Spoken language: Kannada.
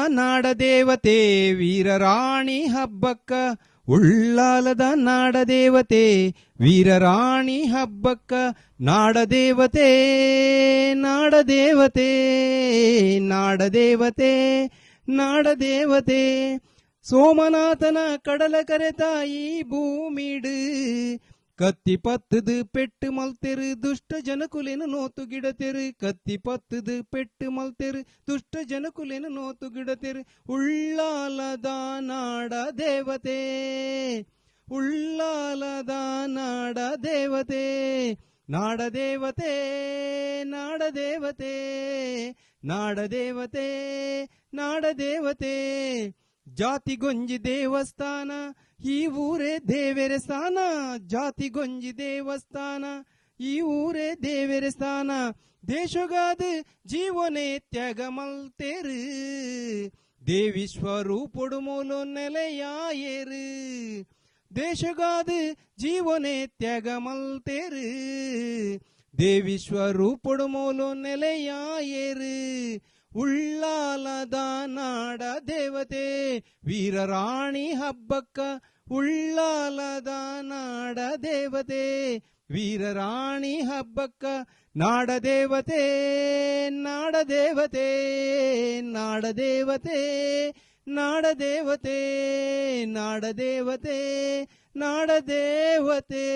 ನಾಡದೇವತೆ ವೀರರಾಣಿ ಹಬ್ಬಕ್ಕ, ಉಳ್ಳಾಲದ ನಾಡದೇವತೆ ವೀರರಾಣಿ ಹಬ್ಬಕ್ಕ, ನಾಡದೇವತೆ ನಾಡದೇವತೆ ನಾಡದೇವತೆ ನಾಡದೇವತೆ. ಸೋಮನಾಥನ கடல கரைத்தாயி ಭೂಮಿಡು, ಕತ್ತಿ ಪತ್ತದು ಪೆಟ್ಟು ಮಲ್ತೆರು ದುಷ್ಟ ಜನಕುಲೆನು ನೋತು ಗಿಡತೆರು, ಕತ್ತಿ ಪತ್ತದು ಪೆಟ್ಟು ಮಲ್ತೆರು ದುಷ್ಟ ಜನಕುಲೆನು ನೋತು ಗಿಡತೆರು. ಉಳ್ಳಾಲದ ನಾಡ ದೇವತೆ, ಉಳ್ಳಾಲದ ನಾಡ ದೇವತೆ, ನಾಡದೇವತೆ ನಾಡದೇವತೆ ನಾಡದೇವತೆ ನಾಡದೇವತೆ. ಜಾತಿಗೊಂಜಿ ದೇವಸ್ಥಾನ ಈ ಊರೇ ದೇವರ ಸ್ಥಾನ, ಜಾತಿಗೊಂಜಿ ದೇವಸ್ಥಾನ ಈ ಊರೇ ದೇವರ ಸ್ಥಾನ. ದೇಶಗಾದ ಜೀವನೇ ತ್ಯಾಗ ಮಲ್ತೇರು, ದೇವಿ ಸ್ವರೂಪಡು ಮೂಲ ನೆಲೆಯಾಯೇರು. ದೇಶಗಾದ ಜೀವನೇ ತ್ಯಾಗ ಮಲ್ತೇರು, ದೇವಿ ಸ್ವರೂಪಡು ಮೂಲ ನೆಲೆಯಾಯೇರು. ಉಳ್ಳಾಲದ ನಾಡ ದೇವತೆ ವೀರರಾಣಿ ಹಬ್ಬಕ್ಕ, ಉಳ್ಳಾಲದ ನಾಡ ದೇವತೆ ವೀರರಾಣಿ ಹಬ್ಬಕ್ಕ, ನಾಡದೇವತೆ ನಾಡದೇವತೆ ನಾಡದೇವತೆ ನಾಡದೇವತೆ ನಾಡದೇವತೆ ನಾಡದೇವತೆ.